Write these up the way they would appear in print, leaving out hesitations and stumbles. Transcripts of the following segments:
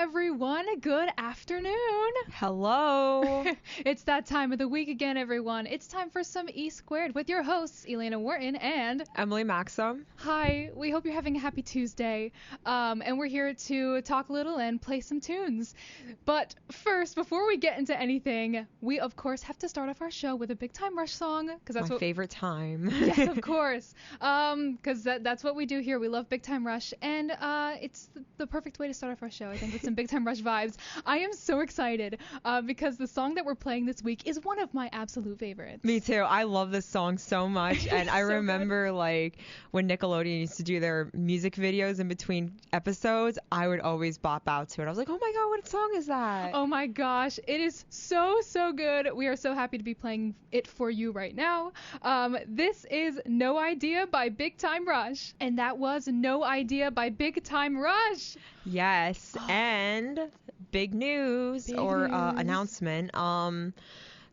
everyone. Good afternoon. Hello. It's that time of the week again, everyone. It's time for some E Squared with your hosts, Elena Wharton and Emily Maxim. Hi. We hope you're having a happy Tuesday. And we're here to talk a little and play some tunes. But first, before we get into anything, we of course have to start off our show with a Big Time Rush song, because that's my favorite time. Yes, of course. Because that's what we do here. We love Big Time Rush, and it's the perfect way to start off our show, I think, with some Big Time Rush vibes. I am so excited because the song that we're playing this week is one of my absolute favorites. Me too. I love this song so much, and I So remember good. like when Nickelodeon used to do their music videos in between episodes, I would always bop out to it. I was like, oh my god, what song is that? Oh my gosh, it is so good. We are so happy to be playing it for you right now. This is No Idea by Big Time Rush, and that was No Idea by Big Time Rush. Yes, and big news Big or news. announcement.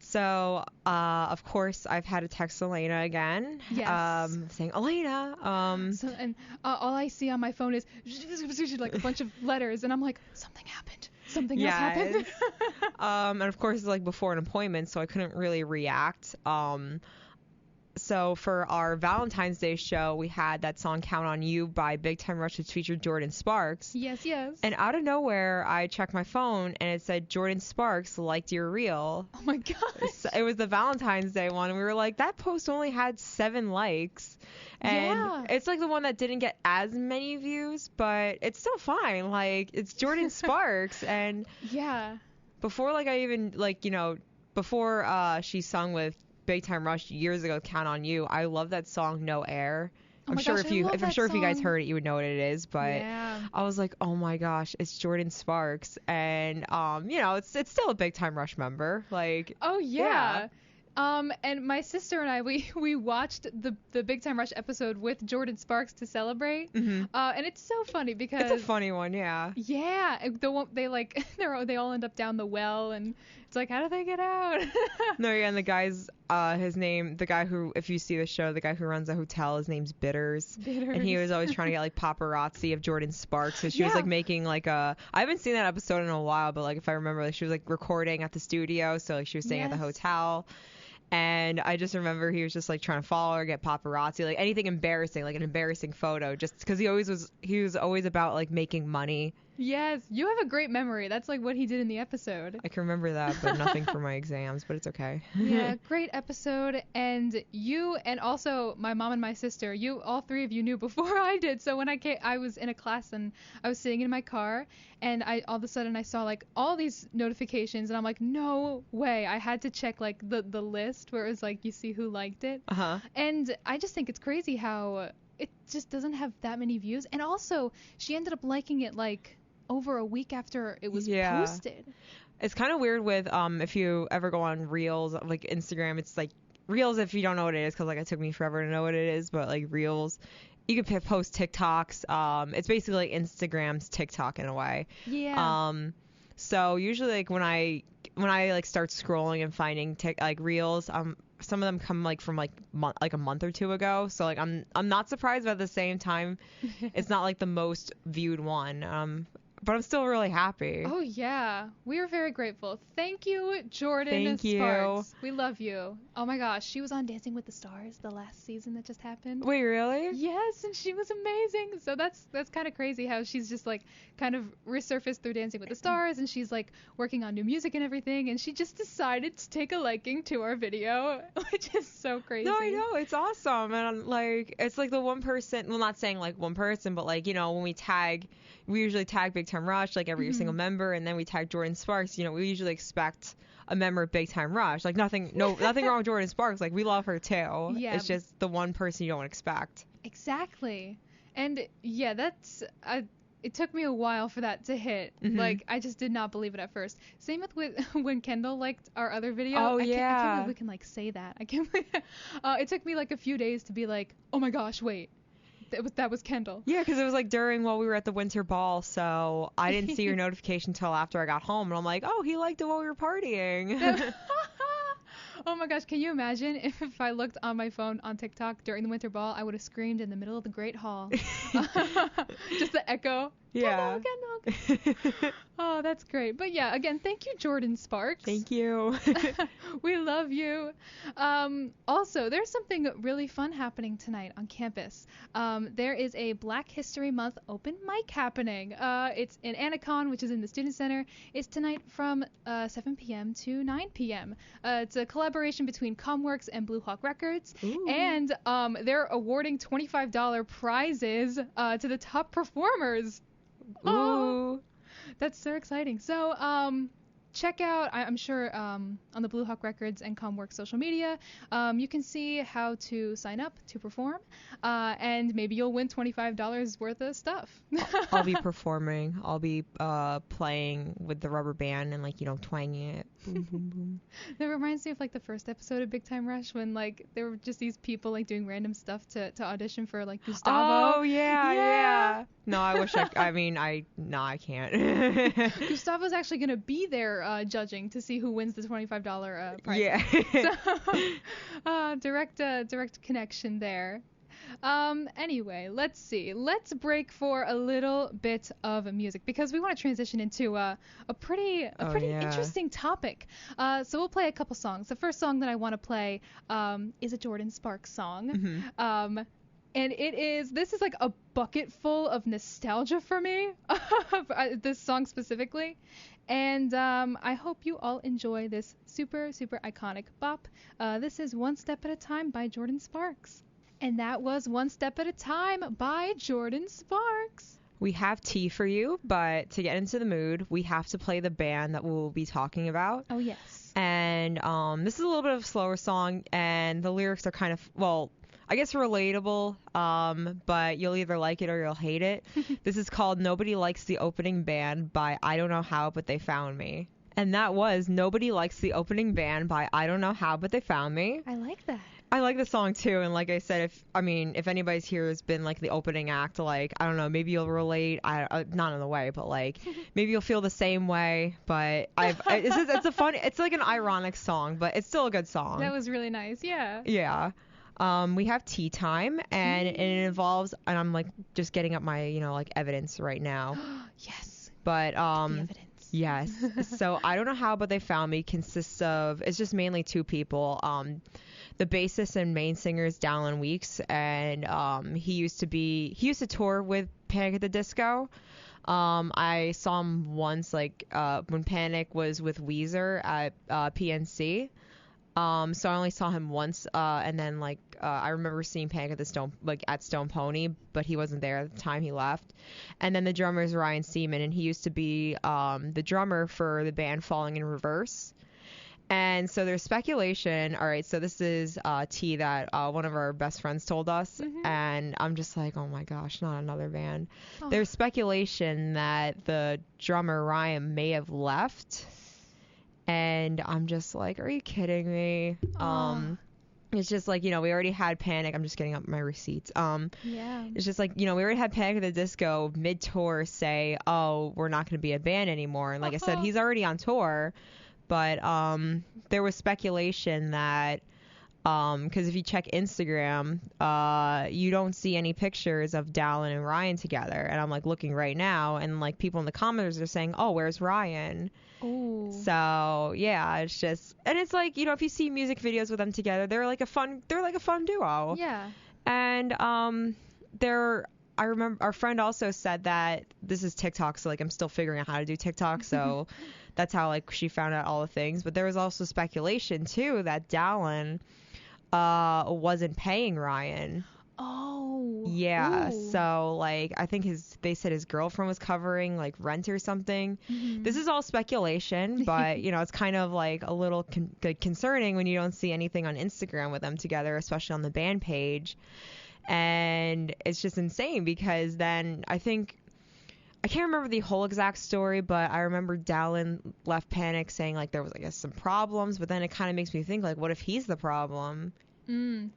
So of course I've had to text Elena again. Yes. Saying Elena. All I see on my phone is like a bunch of letters, and I'm like, something happened. Something else happened. And of course it's like before an appointment, so I couldn't really react. So for our Valentine's Day show, we had that song Count on You by Big Time Rush, which featured Jordan Sparks. Yes. And out of nowhere, I checked my phone and it said Jordan Sparks liked your reel. Oh my gosh. So it was the Valentine's Day one, and we were like, that post only had 7 likes. And Yeah. it's like the one that didn't get as many views, but it's still fine. Like, it's Jordan Sparks. And Yeah. before like I even like, before she sung with Big Time Rush years ago, Count on You, I love that song No Air. Oh I'm my sure gosh, if I you love I'm that sure if you guys song. heard it, you would know what it is, but Yeah. I was like, oh my gosh, it's Jordan Sparks, and it's still a Big Time Rush member. Like, Oh yeah. And my sister and I, we watched the Big Time Rush episode with Jordan Sparks to celebrate. Mhm. And it's so funny because It's a funny one, yeah. Yeah, the one they like they all end up down the well, and it's like, how do they get out? No, yeah, and the guy's his name, the guy who, if you see the show, the guy who runs the hotel, his name's Bitters. And he was always trying to get like paparazzi of Jordan Sparks. So she was Yeah. like making like I haven't seen that episode in a while, but like if I remember, like she was like recording at the studio, so like she was staying at the Yes. hotel. And I just remember he was just like trying to follow her, get paparazzi, like anything embarrassing, like an embarrassing photo, just because he was always about like making money. Yes, you have a great memory. That's like what he did in the episode. I can remember that, but nothing for my exams, but it's okay. Yeah, great episode. And you, and also my mom and my sister, all three of you knew before I did. So when I was in a class and I was sitting in my car, and all of a sudden I saw like all these notifications, and I'm like, no way. I had to check like the list where it was like, you see who liked it. Uh-huh. And I just think it's crazy how it just doesn't have that many views. And also, she ended up liking it like over a week after it was Yeah. posted. It's kind of weird with if you ever go on Reels, like Instagram, it's like Reels if you don't know what it is, because like it took me forever to know what it is, but like Reels, you can post TikToks. It's basically like Instagram's TikTok in a way. Yeah. So usually like when I like start scrolling and finding like Reels, some of them come like from like a month or two ago. So like I'm not surprised, but at the same time, it's not like the most viewed one. But I'm still really happy. Oh yeah, we are very grateful. Thank you, Jordan Thank you. Sparks. We love you. Oh my gosh, she was on Dancing with the Stars the last season that just happened. Wait, really? Yes, and she was amazing. So that's kind of crazy how she's just like kind of resurfaced through Dancing with the Stars, and she's like working on new music and everything, and she just decided to take a liking to our video, which is so crazy. No, I know, it's awesome, and like it's like the one person. Well, not saying like one person, but like when we usually tag Big Time Rush, like every single member, and then we tag Jordan Sparks. We usually expect a member of Big Time Rush. Like nothing wrong with Jordan Sparks. Like we love her too. Yeah. It's just the one person you don't expect. Exactly. And yeah, it took me a while for that to hit. Mhm. Like, I just did not believe it at first. Same with when Kendall liked our other video. Oh, I can't yeah. believe we can like say that. I can't believe it took me like a few days to be like, oh my gosh, wait. That was Kendall. Yeah, because it was like while we were at the winter ball, so I didn't see your notification until after I got home, and I'm like, oh, he liked it while we were partying. Oh my gosh, can you imagine if I looked on my phone on TikTok during the winter ball, I would have screamed in the middle of the Great Hall. Just the echo. Yeah. Kendall. Oh, that's great. But yeah, again, thank you, Jordan Sparks. Thank you. We love you. Also, there's something really fun happening tonight on campus. There is a Black History Month open mic happening. It's in Anacon, which is in the Student Center. It's tonight from 7 p.m. to 9 p.m. It's a collaboration between Comworks and Blue Hawk Records. Ooh. And they're awarding $25 prizes to the top performers. Ooh. Oh, that's so exciting. So, check out, I'm sure on the Blue Hawk Records and Comworks social media, you can see how to sign up to perform, and maybe you'll win $25 worth of stuff. I'll be performing. I'll be playing with the rubber band and like, twanging it. Boom, boom, boom. That reminds me of like the first episode of Big Time Rush when like there were just these people like doing random stuff to audition for like Gustavo. Oh yeah. No, I wish I can't. Gustavo's actually gonna be there judging to see who wins the $25 prize. Yeah. So direct connection there. Anyway, let's see. Let's break for a little bit of music because we want to transition into a pretty interesting topic. So we'll play a couple songs. The first song that I want to play is a Jordan Sparks song. Mm-hmm. And this is like a bucket full of nostalgia for me, this song specifically. And I hope you all enjoy this super, super iconic bop. This is One Step at a Time by Jordan Sparks. And that was One Step at a Time by Jordan Sparks. We have tea for you, but to get into the mood, we have to play the band that we'll be talking about. Oh, yes. And this is a little bit of a slower song, and the lyrics are kind of, well, I guess relatable, but you'll either like it or you'll hate it. This is called Nobody Likes the Opening Band by I Don't Know How But They Found Me. And that was Nobody Likes the Opening Band by I Don't Know How But They Found Me. I like that. I like the song too, and like I said, if anybody's here has been like the opening act, like I don't know, maybe you'll relate. Not in the way, but like maybe you'll feel the same way. But it's like an ironic song, but it's still a good song. That was really nice, yeah. Yeah. We have tea time, and it involves, and I'm like just getting up my like evidence right now. Yes. But the evidence. Yes. So I Don't Know How But They Found Me consists of, it's just mainly two people. The bassist and main singer is Dallin Weeks, and he used to tour with Panic at the Disco. I saw him once, like when Panic was with Weezer at PNC. So I only saw him once, and then like I remember seeing Panic at Stone Pony, but he wasn't there at the time he left. And then the drummer is Ryan Seaman, and he used to be the drummer for the band Falling in Reverse. And so there's speculation. All right, so this is tea that one of our best friends told us, and I'm just like, oh my gosh, not another band. Oh. There's speculation that the drummer Ryan may have left, and I'm just like, are you kidding me? It's just like, we already had Panic. I'm just getting up my receipts. Yeah. It's just like, we already had Panic at the Disco mid-tour say, oh, we're not going to be a band anymore. And like I said, he's already on tour. But there was speculation that, because if you check Instagram, you don't see any pictures of Dallin and Ryan together. And I'm like looking right now, and like people in the comments are saying, oh, where's Ryan? Ooh. So yeah, it's just, and it's like, if you see music videos with them together, they're like a fun duo. Yeah. And I remember our friend also said that this is TikTok, so like I'm still figuring out how to do TikTok, so that's how like she found out all the things. But there was also speculation too that Dallin wasn't paying Ryan. Oh. Yeah. Ooh. So like I think they said his girlfriend was covering like rent or something. This is all speculation, but it's kind of like a little concerning when you don't see anything on Instagram with them together, especially on the band page. And it's just insane because then I can't remember the whole exact story, but I remember Dallin left Panic saying like there was, I guess, some problems, but then it kind of makes me think like, what if he's the problem?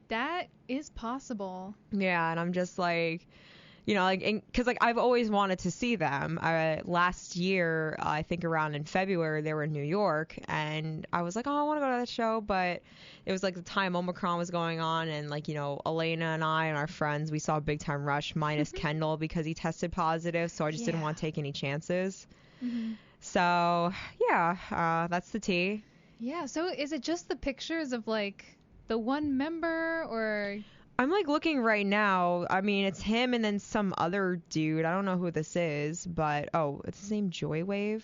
That is possible. Yeah, and I'm just like, you know, like, because like I've always wanted to see them. Last year, I think around in February, they were in New York, and I was like, oh, I want to go to that show, but it was like the time Omicron was going on, and like, you know, Elena and I and our friends, we saw Big Time Rush minus Kendall because he tested positive, so I just didn't want to take any chances. So yeah, that's the tea. Yeah, so is it just the pictures of like the one member, or? I'm like looking right now. I mean, it's him and then some other dude. I don't know who this is, but it's his name Joywave.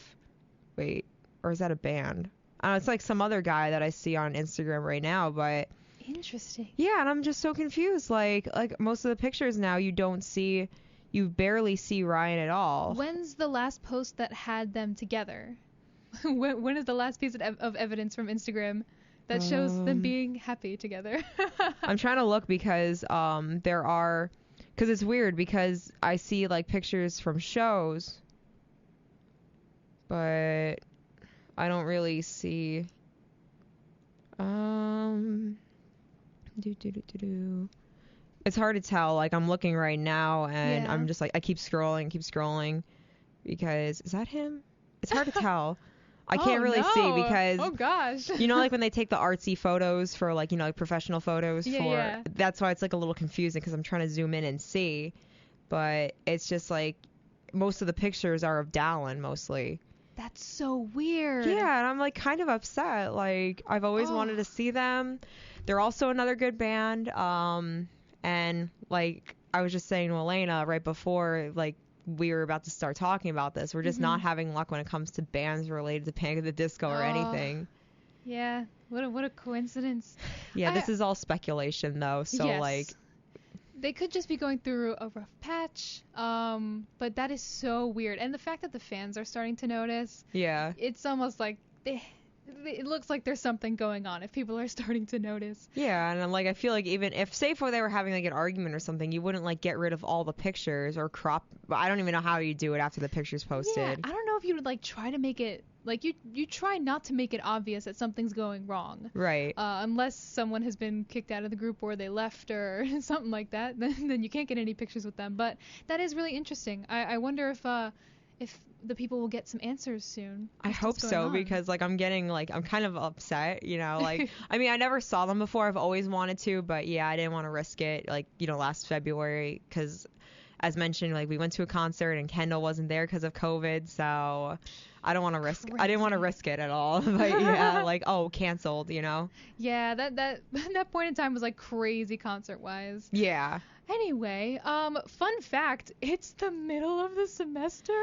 Wait, or is that a band? I don't know, it's like some other guy that I see on Instagram right now, but Interesting. yeah, and I'm just so confused. Like most of the pictures now, you barely see Ryan at all. When's the last post that had them together? when is the last piece of evidence from Instagram that shows them being happy together? I'm trying to look because because it's weird because I see like pictures from shows, but I don't really see It's hard to tell. Like I'm looking right now and I'm just like I keep scrolling because is that him? It's hard to tell. I can't really see because you know, like when they take the artsy photos for like, you know, like professional photos that's why it's like a little confusing because I'm trying to zoom in and see, but it's just like most of the pictures are of Dallin mostly. That's so weird. Yeah, and I'm like kind of upset. Like I've always wanted to see them. They're also another good band. And like I was just saying to Elena right before, like we were about to start talking about this. We're just not having luck when it comes to bands related to Panic at the Disco or anything. Yeah, what a coincidence. Yeah, this is all speculation though, so like they could just be going through a rough patch. But that is so weird. And the fact that the fans are starting to notice. Yeah. It's almost like it looks like there's something going on if people are starting to notice. Yeah, and like I feel like even if say if they were having like an argument or something, you wouldn't like get rid of all the pictures or crop. I don't even know how you do it after the picture's posted. Yeah, I don't know if you would like try to make it like you try not to make it obvious that something's going wrong. Right. Unless someone has been kicked out of the group or they left or something like that, then you can't get any pictures with them. But that is really interesting. I wonder if the people will get some answers soon. I hope so because like I'm kind of upset, you know, like I mean I never saw them before. I've always wanted to, but yeah, I didn't want to risk it like, you know, last February because as mentioned, like we went to a concert and Kendall wasn't there because of COVID, so I don't want to risk. I didn't want to risk it at all. But yeah, like canceled, you know. Yeah, that point in time was like crazy concert wise. Yeah. Anyway, fun fact, it's the middle of the semester.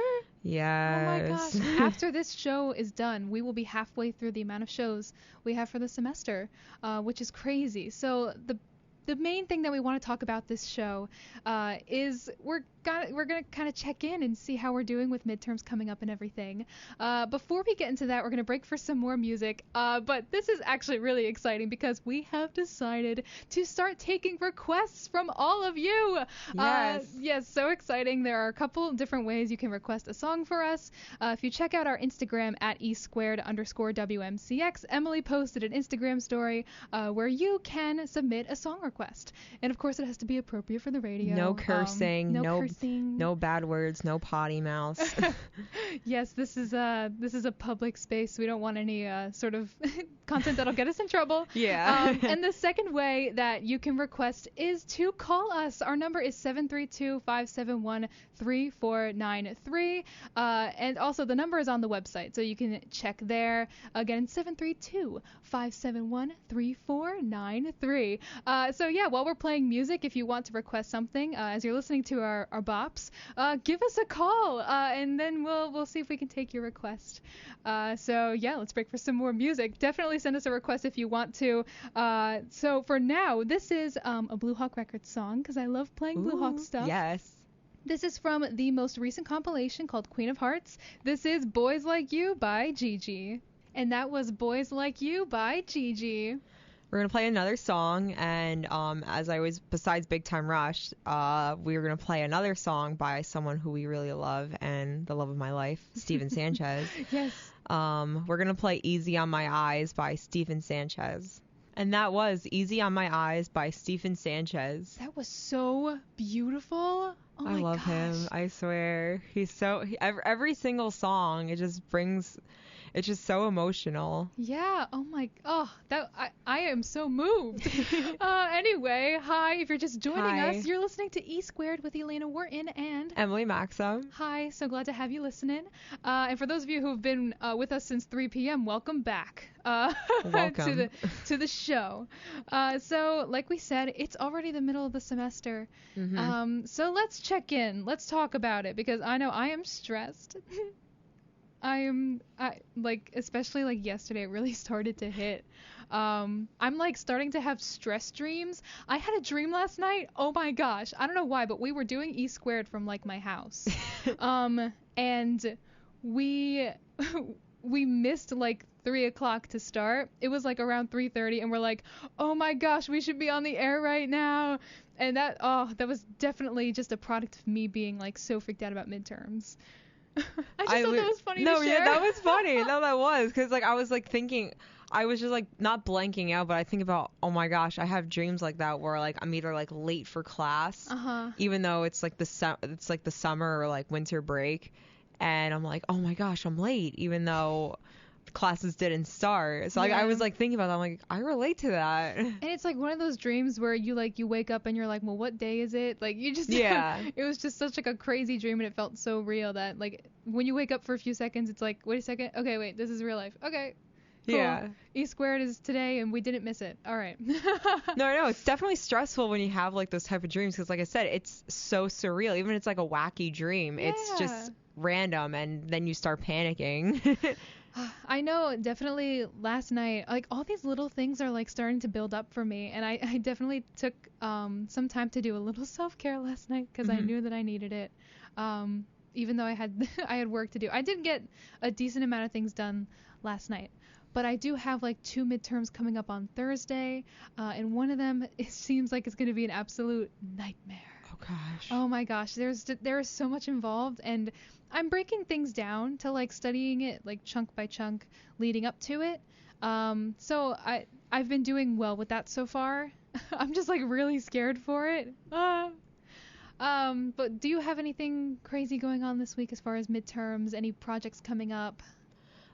Yes. Oh my gosh. After this show is done, we will be halfway through the amount of shows we have for the semester, which is crazy. So the main thing that we want to talk about this show is we're gonna kind of check in and see how we're doing with midterms coming up and everything. Before we get into that, we're gonna break for some more music. But this is actually really exciting because we have decided to start taking requests from all of you. Yes. Yes, so exciting. There are a couple of different ways you can request a song for us. If you check out our Instagram at e_WMCX, Emily posted an Instagram story where you can submit a song request. And of course, it has to be appropriate for the radio. No cursing. No cursing. No bad words. No potty mouths. Yes, this is a public space. We don't want any sort of content that'll get us in trouble. Yeah. And the second way that you can request is to call us. Our number is 732-571-3493. And also the number is on the website, so you can check there. Again, 732-571-3493. So yeah, while we're playing music, if you want to request something as you're listening to our bops, give us a call, and then we'll see if we can take your request. So yeah, let's break for some more music. Definitely send us a request if you want to. So for now, this is a Blue Hawk Records song because I love playing Blue Hawk stuff. Yes. This is from the most recent compilation called Queen of Hearts. This is Boys Like You by Gigi. And that was Boys Like You by Gigi. We're going to play another song, and as I was, besides Big Time Rush, we were going to play another song by someone who we really love and the love of my life, Steven Sanchez. Yes. We're going to play Easy on My Eyes by Steven Sanchez. And that was Easy on My Eyes by Stephen Sanchez. That was so beautiful. Oh I my love gosh. him. I swear. Every single song, it's just so emotional. Yeah. I am so moved. Anyway, hi. If you're just joining Hi. us, you're listening to E Squared with Elena Wharton and Emily Maxim. hi. So glad to have you listening. And for those of you who've been with us since 3 p.m., welcome back. Welcome. to the show. So like we said, it's already the middle of the semester. Mm-hmm. So let's check in. Let's talk about it because I know I am stressed. Especially like yesterday, it really started to hit. I'm like starting to have stress dreams. I had a dream last night. Oh my gosh. I don't know why, but we were doing E Squared from like my house. And we we missed like 3 o'clock to start. It was like around 3:30 and we're like, oh my gosh, we should be on the air right now. And that was definitely just a product of me being like so freaked out about midterms. I just thought that was funny to share. Yeah, that was funny. No, that was because like I was like thinking, I was just like not blanking out, but I think about, oh my gosh, I have dreams like that where like I'm either like late for class, even though it's like the summer or like winter break, and I'm like, oh my gosh, I'm late, even though classes didn't start. So like, I was like thinking about that. I'm like, I relate to that. And it's like one of those dreams where you wake up and you're like, well, what day is it? Like you just it was just such like a crazy dream and it felt so real that like when you wake up for a few seconds, it's like, wait a second, okay, wait, this is real life. Okay. Cool. Yeah. E Squared is today and we didn't miss it. All right. No, it's definitely stressful when you have like those type of dreams because like I said, it's so surreal. Even if it's like a wacky dream, it's just random and then you start panicking. I know, definitely last night, like all these little things are like starting to build up for me, and I definitely took some time to do a little self-care last night because I knew that I needed it. Even though I had I had work to do. I did get a decent amount of things done last night, but I do have like 2 midterms coming up on Thursday, and one of them it seems like it's going to be an absolute nightmare. Oh gosh. Oh my gosh, there is so much involved, and I'm breaking things down to like studying it like chunk by chunk leading up to it. So I've been doing well with that so far. I'm just like really scared for it. But do you have anything crazy going on this week as far as midterms? Any projects coming up?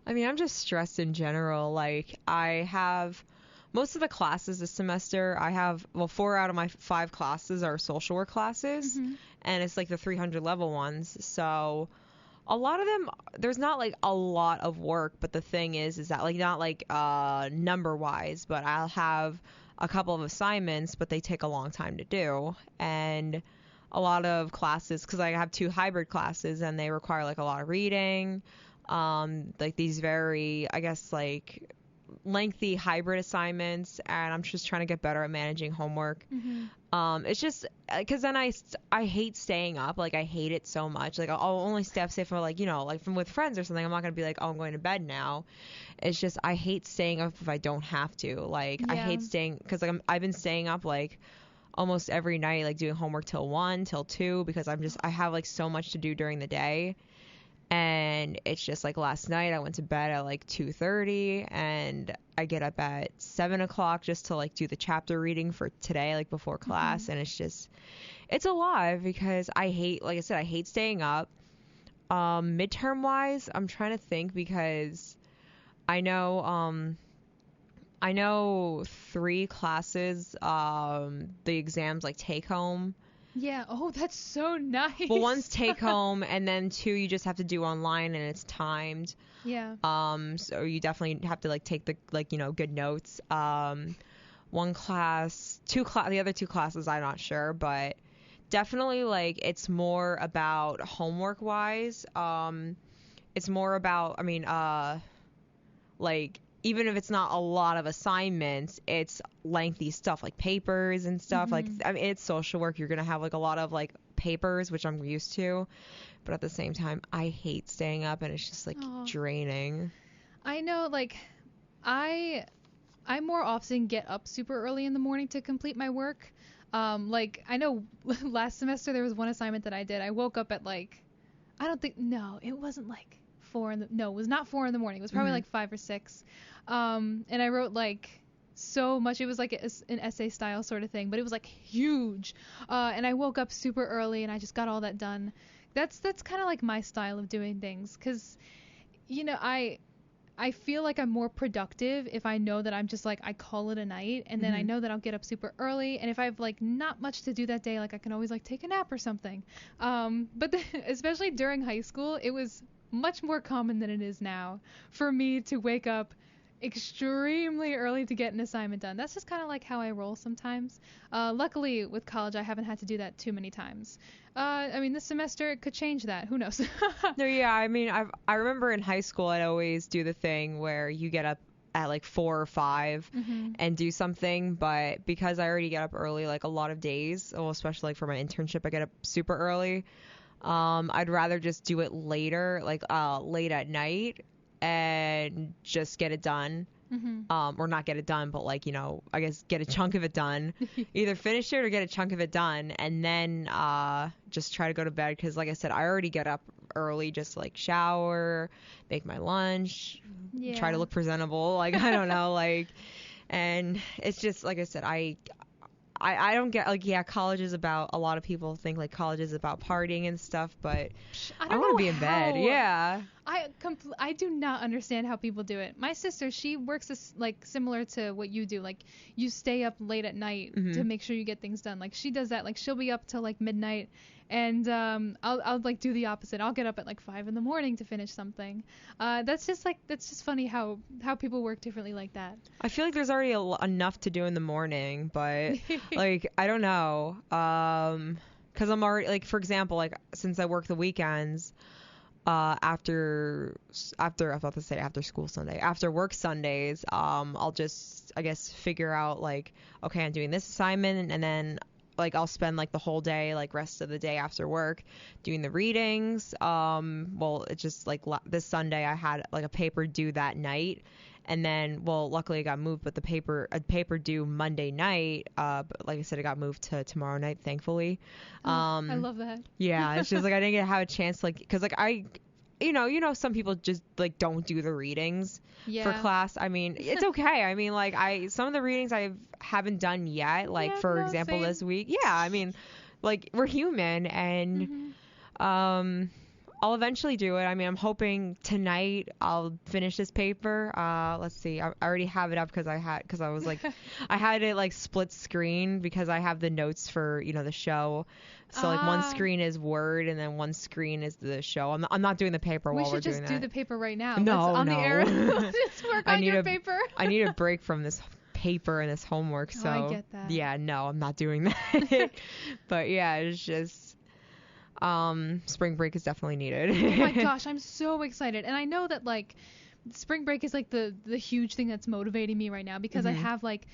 I mean, I'm just stressed in general. Like I have most of the classes this semester. I have 4 out of my 5 classes are social work classes, and it's like the 300 level ones. So a lot of them, there's not like a lot of work, but the thing is that like not like number wise, but I'll have a couple of assignments, but they take a long time to do. And a lot of classes, because I have 2 hybrid classes and they require like a lot of reading, like these very, I guess like lengthy hybrid assignments, and I'm just trying to get better at managing homework. It's just because then I hate staying up. Like I hate it so much. Like I'll only stay up, say for like, you know, like from with friends or something. I'm not gonna be like, oh, I'm going to bed now. It's just I hate staying up if I don't have to. Like I hate staying because like I've been staying up like almost every night, like doing homework till 1 till 2 because I have like so much to do during the day. And it's just like last night I went to bed at like 2:30 and I get up at 7 o'clock just to like do the chapter reading for today, like before class. And it's a lot because I hate, like I said, I hate staying up. Midterm wise, I'm trying to think because I know 3 classes, the exams like take home. Yeah. Oh, that's so nice. Well, one's take home, and then 2 you just have to do online, and it's timed. Yeah. So you definitely have to like take the like, you know, good notes. One class, the other 2 classes I'm not sure, but definitely like it's more about homework wise. It's more about, I mean, like even if it's not a lot of assignments, it's lengthy stuff like papers and stuff. Like, I mean, it's social work. You're going to have like a lot of like papers, which I'm used to. But at the same time, I hate staying up and it's just like draining. I know, like, I more often get up super early in the morning to complete my work. Like, I know last semester there was one assignment that I did. I woke up at like, it wasn't like it was not 4 in the morning. It was probably like 5 or 6. And I wrote like so much. It was like an essay style sort of thing, but it was like huge. And I woke up super early and I just got all that done. That's kind of like my style of doing things, because I feel like I'm more productive if I know that I'm just like, I call it a night, and then I know that I'll get up super early, and if I have like not much to do that day, like I can always like take a nap or something. But especially during high school, it was much more common than it is now for me to wake up extremely early to get an assignment done. That's just kind of like how I roll sometimes. Luckily with college, I haven't had to do that too many times. I mean, this semester it could change that. Who knows? No, yeah, I mean, I remember in high school I'd always do the thing where you get up at like 4 or 5 and do something, but because I already get up early like a lot of days, well, especially like for my internship, I get up super early. I'd rather just do it later, like late at night, and just get it done. Or not get it done, but like, I guess get a chunk of it done. Either finish it or get a chunk of it done, and then just try to go to bed, because like I said, I already get up early, just like shower, make my lunch, try to look presentable, like I don't know, like, and it's just like I said, I don't get, like, yeah, college is about, a lot of people think like college is about partying and stuff, but I want to be in bed. Yeah. I do not understand how people do it. My sister, she works like similar to what you do. Like, you stay up late at night to make sure you get things done. Like, she does that. Like, she'll be up till like midnight, and I'll like do the opposite. I'll get up at like 5 a.m. to finish something. That's just funny how people work differently like that. I feel like there's already enough to do in the morning, but like, I don't know. 'Cause I'm already, like, for example, like, since I work the weekends, after school Sunday, after work Sundays, I'll just, I guess, figure out like, okay, I'm doing this assignment, and then like I'll spend like the whole day, like rest of the day after work, doing the readings. Well, it's just like this Sunday I had like a paper due that night, and then, well, luckily it got moved, but a paper due Monday night, but like I said, it got moved to tomorrow night, thankfully. I love that. Yeah, it's just like I didn't get to have a chance, like, because like some people just like don't do the readings for class. I mean, it's okay. I mean, like, some of the readings I haven't done yet, like for example same. this week. Yeah, I mean, like, we're human, and I'll eventually do it. I mean, I'm hoping tonight I'll finish this paper. Let's see. I already have it up because I was like, I had it like split screen because I have the notes for, the show. So like one screen is Word and then one screen is the show. I'm not doing the paper while we're doing that. We should just do the paper right now. No, on no. the air. Just work on your paper. I need a break from this paper and this homework. So I get that. Yeah, no, I'm not doing that. But yeah, it's just. Spring break is definitely needed. Oh my gosh, I'm so excited. And I know that like spring break is like the huge thing that's motivating me right now, because I have like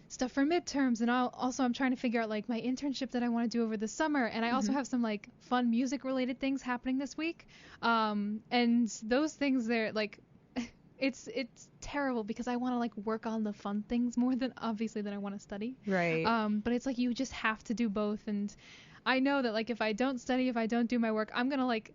stuff for midterms, and I'm trying to figure out like my internship that I want to do over the summer, and I also have some like fun music related things happening this week. And those things, they're like it's terrible because I want to like work on the fun things more than obviously that I want to study. Right. But it's like you just have to do both, and I know that like if I don't study, if I don't do my work, I'm gonna like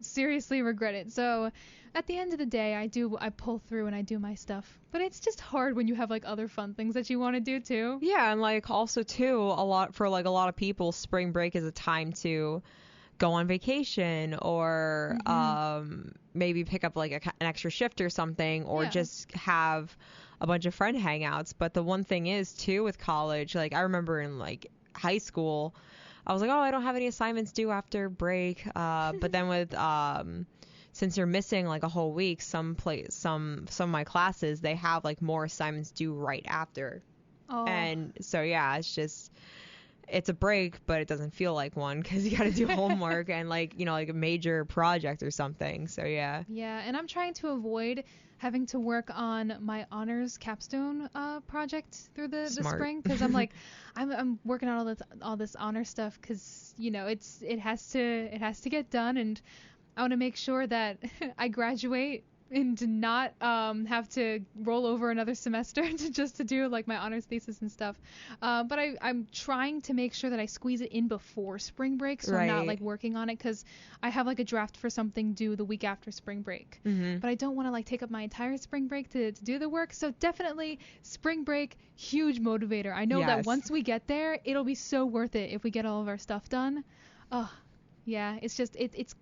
seriously regret it. So at the end of the day, I pull through and I do my stuff. But it's just hard when you have like other fun things that you want to do too. Yeah, and like also too, a lot of people, spring break is a time to go on vacation, or maybe pick up like an extra shift or something, or just have a bunch of friend hangouts. But the one thing is too with college, like I remember in like high school, I was like, oh, I don't have any assignments due after break. But then with since you're missing like a whole week, some of my classes, they have like more assignments due right after. Oh. And so yeah, it's a break, but it doesn't feel like one because you got to do homework and like like a major project or something. So yeah. Yeah, and I'm trying to avoid having to work on my honors capstone project through the spring, because I'm like I'm working on all this honor stuff because it has to get done, and I want to make sure that I graduate and to not have to roll over another semester to do like my honors thesis and stuff. But I'm trying to make sure that I squeeze it in before spring break, so I'm not like working on it, because I have like a draft for something due the week after spring break. But I don't want to like take up my entire spring break to do the work. So definitely spring break, huge motivator. I know that once we get there, it'll be so worth it if we get all of our stuff done. Oh, yeah, it's just it's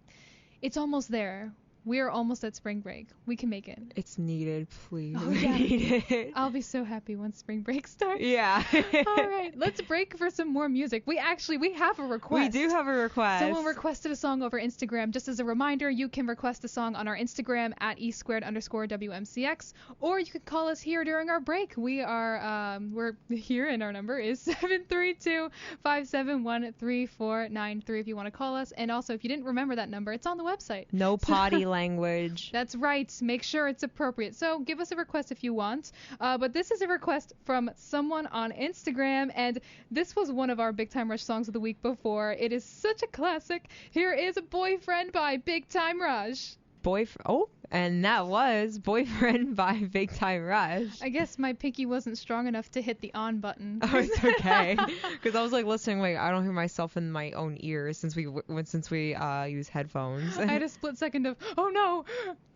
almost there. We're almost at spring break. We can make it. It's needed, please. Oh, yeah. Need it. I'll be so happy once spring break starts. Yeah. All right, let's break for some more music. We have a request. We do have a request. Someone requested a song over Instagram. Just as a reminder, you can request a song on our Instagram at e2_WMCX, or you can call us here during our break. We're here, and our number is 732-571-3493 if you want to call us. And also, if you didn't remember that number, it's on the website. No potty language. That's right. Make sure it's appropriate. So give us a request if you want. But this is a request from someone on Instagram, and this was one of our Big Time Rush songs of the week before. It is such a classic. Here is Boyfriend by Big Time Rush. And that was Boyfriend by Big Time Rush. I guess my pinky wasn't strong enough to hit the on button. Oh, it's okay. Because I was like listening, wait, I don't hear myself in my own ears since we use headphones. I had a split second of, oh no,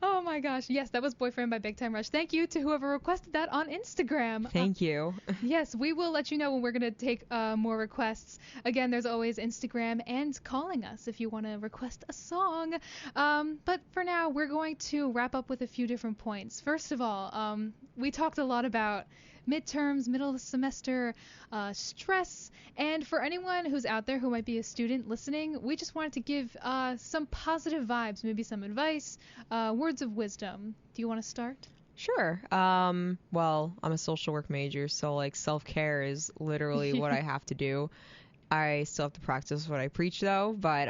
oh my gosh. Yes, that was Boyfriend by Big Time Rush. Thank you to whoever requested that on Instagram. Thank you. Yes, we will let you know when we're going to take more requests. Again, there's always Instagram and calling us if you want to request a song. But for now, we're going to wrap up with a few different points. First of all, we talked a lot about midterms, middle of the semester, stress, and for anyone who's out there who might be a student listening, we just wanted to give some positive vibes, maybe some advice, words of wisdom. Do you want to start? Sure. Well, I'm a social work major, so like self-care is literally what I have to do. I still have to practice what I preach though, but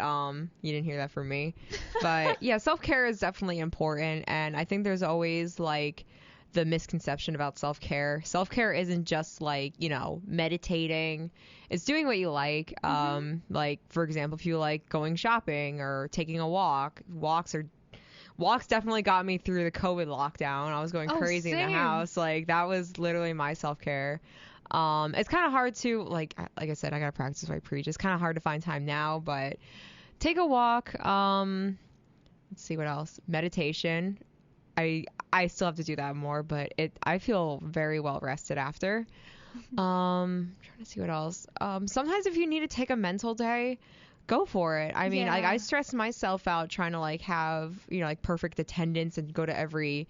you didn't hear that from me. But yeah, self-care is definitely important, and I think there's always like the misconception about self-care. Self-care isn't just like, meditating. It's doing what you like. Like for example, if you like going shopping or taking a walk, walks definitely got me through the COVID lockdown. I was going crazy in the house. Like that was literally my self-care. It's kind of hard to, like I said, I gotta practice what I preach. It's kind of hard to find time now, but take a walk. Let's see what else. Meditation. I still have to do that more, but I feel very well rested after. Trying to see what else. Sometimes if you need to take a mental day, go for it. I mean, like I stress myself out trying to like have, like perfect attendance and go to every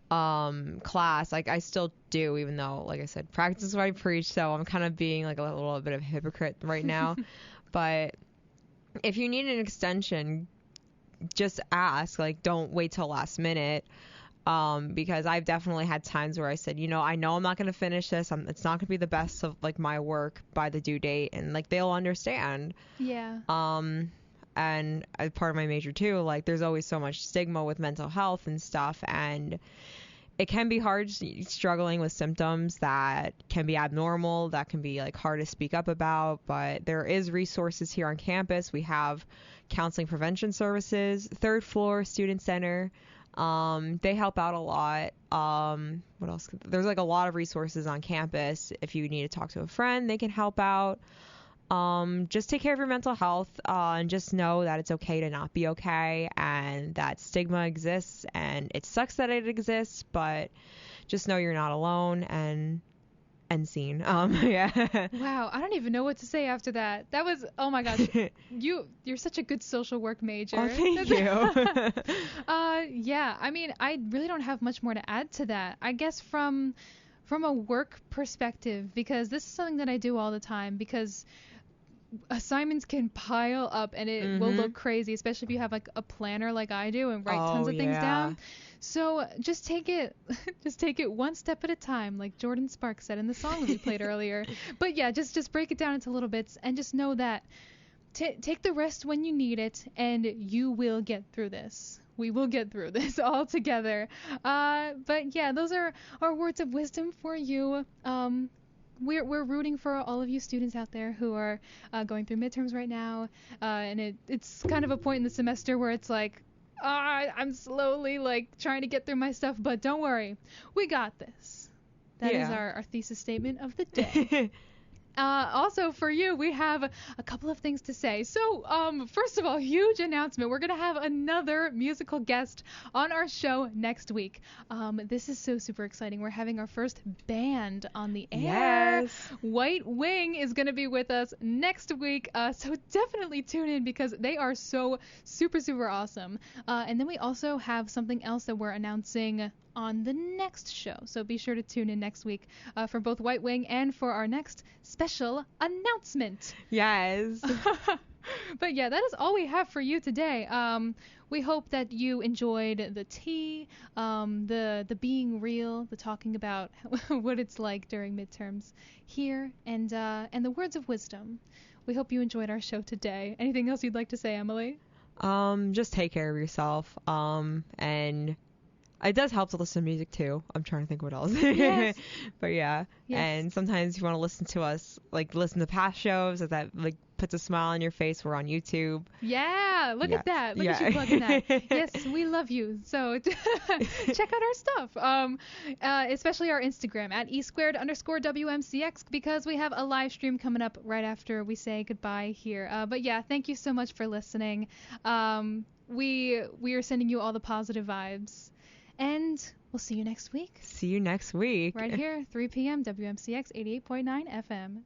class. Like I still do, even though, like I said, practice what I preach, so I'm kind of being like a little bit of a hypocrite right now. But if you need an extension, just ask. Like don't wait till last minute, because I've definitely had times where I said, I know I'm not going to finish this, it's not going to be the best of like my work by the due date, and like they'll understand. And as part of my major too, like there's always so much stigma with mental health and stuff, and it can be hard struggling with symptoms that can be abnormal, that can be like hard to speak up about, but there is resources here on campus. We have counseling prevention services, third floor student center. They help out a lot. What else? There's like a lot of resources on campus. If you need to talk to a friend, they can help out. Just take care of your mental health, and just know that it's okay to not be okay, and that stigma exists, and it sucks that it exists, but just know you're not alone, and seen. Yeah. Wow, I don't even know what to say after that. That was, oh my gosh, you're such a good social work major. Oh, thank you. Yeah, I mean, I really don't have much more to add to that. I guess from a work perspective, because this is something that I do all the time, because assignments can pile up and it will look crazy, especially if you have like a planner like I do and write tons of things down. So just take it one step at a time, like Jordan Sparks said in the song that we played earlier. But yeah, just break it down into little bits and just know that take the rest when you need it, and you will get through this. We will get through this all together. But yeah, those are our words of wisdom for you. We're rooting for all of you students out there who are going through midterms right now, and it's kind of a point in the semester where it's like, I'm slowly like trying to get through my stuff, but don't worry, we got this. That is our thesis statement of the day. Also for you, we have a couple of things to say. So, first of all, huge announcement. We're going to have another musical guest on our show next week. This is so super exciting. We're having our first band on the air. Yes. White Wing is going to be with us next week. So definitely tune in because they are so super, super awesome. And then we also have something else that we're announcing on the next show. So be sure to tune in next week for both White Wing and for our next special announcement. Yes. But yeah, that is all we have for you today. We hope that you enjoyed the tea, the being real, the talking about what it's like during midterms here, and the words of wisdom. We hope you enjoyed our show today. Anything else you'd like to say, Emily? Just take care of yourself. And it does help to listen to music too. I'm trying to think what else. Yes. But yeah. Yes. And sometimes you want to listen to us, like listen to past shows that like puts a smile on your face. We're on YouTube. Yeah, look at that. Look at you plugging that. Yes, we love you. So check out our stuff. Especially our Instagram at e2_WMCX because we have a live stream coming up right after we say goodbye here. But yeah, thank you so much for listening. We are sending you all the positive vibes. And we'll see you next week. See you next week. Right here, 3 p.m. WMCX 88.9 FM.